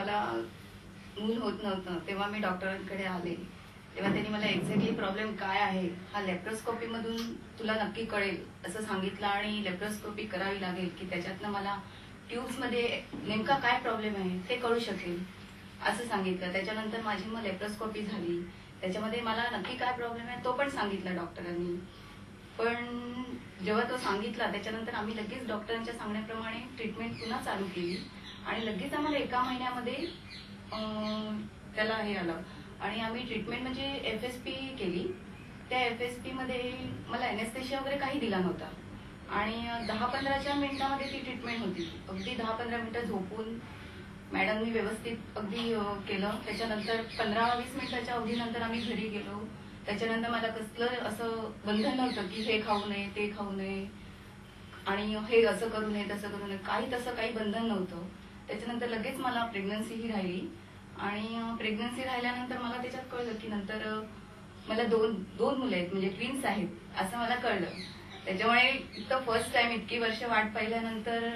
मला मूल होत नव्हतं तेव्हा मी डॉक्टरांकडे आले, तेव्हा त्यांनी मला एक्झॅक्टली प्रॉब्लेम काय आहे हा लेप्रोस्कोपी मधून तुला नक्की कळेल असं सांगितलं आणि लेप्रोस्कोपी करावी लागेल की त्याच्यातनं मला ट्यूब्स मध्ये नेमका काय प्रॉब्लेम आहे ते कळू शकेल असं सांगितलं. त्याच्यानंतर माझी मग लेप्रोस्कोपी झाली, त्याच्यामध्ये मला नक्की काय प्रॉब्लेम आहे तो पण सांगितला डॉक्टरांनी. पण जेव्हा तो सांगितला त्याच्यानंतर आम्ही लगेच डॉक्टरांच्या सांगण्याप्रमाणे ट्रीटमेंट पुन्हा चालू केली आणि लगेच आम्हाला एका महिन्यामध्ये त्याला हे आलं आणि आम्ही ट्रीटमेंट म्हणजे FSP केली. त्या FSP मध्ये मला एनेस्थेशिया वगैरे काही दिला नव्हता आणि 10-15 मिनिटांमध्ये ती ट्रीटमेंट होती. अगदी 10-15 मिनिटं झोपून मॅडमनी व्यवस्थित अगदी केलं. त्याच्यानंतर 15-20 मिनिटाच्या अवधीनंतर आम्ही घरी गेलो. त्याच्यानंतर मला कसलं असं बंधन नव्हतं की हे खाऊ नये ते खाऊ नये आणि हे असं करू नये तसं करू नये, काही तसं काही बंधन नव्हतं. त्याच्यानंतर लगेच मला प्रेग्नन्सी ही राहिली आणि प्रेग्नन्सी राहिल्यानंतर मला त्याच्यात कळलं की नंतर मला दोन मुलं आहेत म्हणजे ट्विन्स आहेत असं मला कळलं. त्याच्यामुळे इतकं फर्स्ट टाइम इतकी वर्ष वाट पाहिल्यानंतर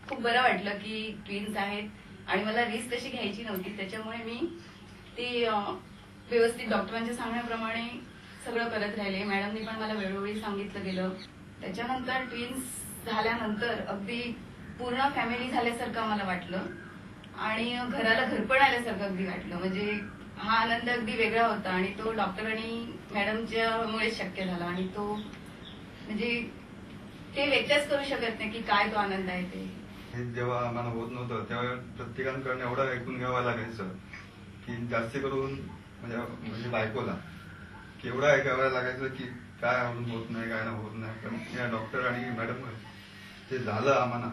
खूप बरं वाटलं की ट्विन्स आहेत आणि मला रिस्क तशी घ्यायची नव्हती. त्याच्यामुळे मी ती व्यवस्थित डॉक्टरांच्या सांगण्याप्रमाणे सगळं करत राहिले. मॅडमनी पण मला वेळोवेळी सांगितलं गेलं. त्याच्यानंतर ट्विन्स झाल्यानंतर अगदी पूर्ण फॅमिली झाल्यासारखं मला वाटलं आणि घराला घरपण आल्यासारखं अगदी वाटलं. म्हणजे हा आनंद अगदी वेगळा होता आणि तो डॉक्टर आणि मॅडमच्यामुळे शक्य झाला आणि तो म्हणजे ते व्यक्तच करू शकत नाही की काय तो आनंद आहे ते. जेव्हा आम्हाला होत नव्हतं तेव्हा प्रत्येकाकडनं एवढं ऐकून घ्यावं लागायचं की जास्त करून म्हणजे बायकोला की एवढं ऐकावं लागायचं की काय अजून होत नाही काय होत नाही. पण या डॉक्टर आणि मॅडम ते झालं आम्हाला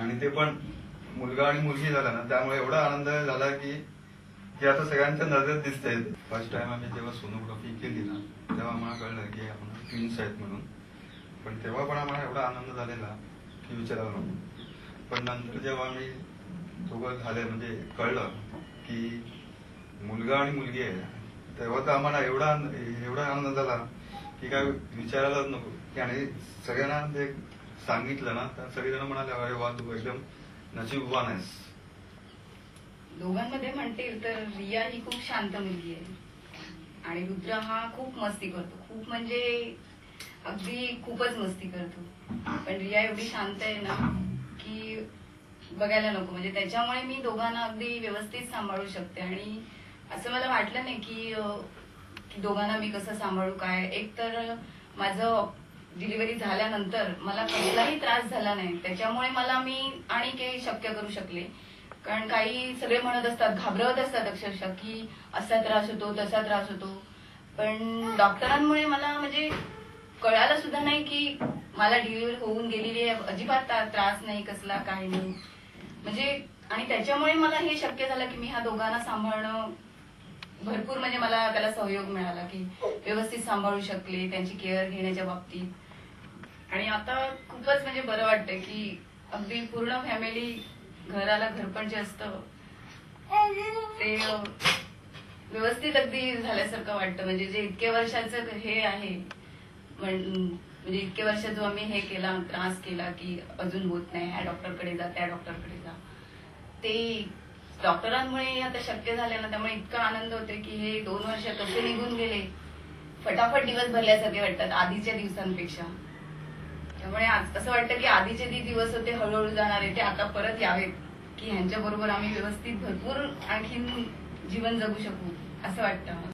आणि ते पण मुलगा आणि मुलगी झाला ना त्यामुळे एवढा आनंद झाला की आता सगळ्यांच्या नजरेत दिसतंय. फर्स्ट टाइम आम्ही जेव्हा सोनोग्राफी केली ना तेव्हा आम्हाला कळलं की आपण ट्विन्स आहेत म्हणून. पण तेव्हा पण आम्हाला एवढा आनंद झालेला की विचारायला नको. पण नंतर जेव्हा आम्ही दोघं झाले म्हणजे कळलं की मुलगा आणि मुलगी आहे तेव्हा तर आम्हाला एवढा आनंद झाला की काय विचारायलाच नको. आणि सगळ्यांना ते सांगितलं ना तर सगळेजण म्हणाले अरे वा तू एकदम नशीबवान आहेस. दोघांमध्ये म्हणतील तर रिया ही खूप शांत मुलगी आहे आणि रुद्र हा खूप मस्ती करतो, खूप म्हणजे अगदी खूपच मस्ती करतो. पण रिया एवढी शांत आहे ना की बघायला नको. म्हणजे त्याच्यामुळे मी दोघांना अगदी व्यवस्थित सांभाळू शकते आणि असं मला वाटलं नाही की दोघांना मी कसं सांभाळू काय. एक तर माझं डिलिव्हरी झाल्यानंतर मला कसलाही त्रास झाला नाही, त्याच्यामुळे मला मी आणि काही शक्य करू शकले. कारण काही सगळे म्हणत असतात, घाबरवत असतात अक्षरशः की असा त्रास होतो तसा त्रास होतो. पण डॉक्टरांमुळे मला म्हणजे कळालं सुद्धा नाही की मला डिलिव्हरी होऊन गेलेली आहे, अजिबात त्रास नाही कसला काही नाही. म्हणजे आणि त्याच्यामुळे मला हे शक्य झालं की मी ह्या दोघांना सांभाळणं भरपूर म्हणजे मला त्याला सहयोग मिळाला की व्यवस्थित सांभाळू शकले त्यांची केअर घेण्याच्या बाबतीत. आणि आता खूपच म्हणजे बरं वाटतंय की अगदी पूर्ण फॅमिली घराला घरपण जे असतं ते व्यवस्थित अगदी झाल्यासारखं वाटतं. म्हणजे जे इतके वर्षाचं हे आहे म्हणजे इतके वर्ष जो आम्ही हे केला त्रास केला की अजून होत नाही, ह्या डॉक्टरकडे जा त्या डॉक्टरकडे जा, ते डॉक्टरांमुळे आता शक्य झालं ना. त्यामुळे इतका आनंद होते की हे 2 वर्ष कसे निघून गेले, फटाफट दिवस भरल्यासारखे वाटतात आधीच्या दिवसांपेक्षा. त्यामुळे असं वाटतं की आधीचे जे दिवस होते हळूहळू जाणारे ते आता परत यावेत की ह्यांच्या बरोबर आम्ही व्यवस्थित भरपूर आणखीन जीवन जगू शकू असं वाटतं.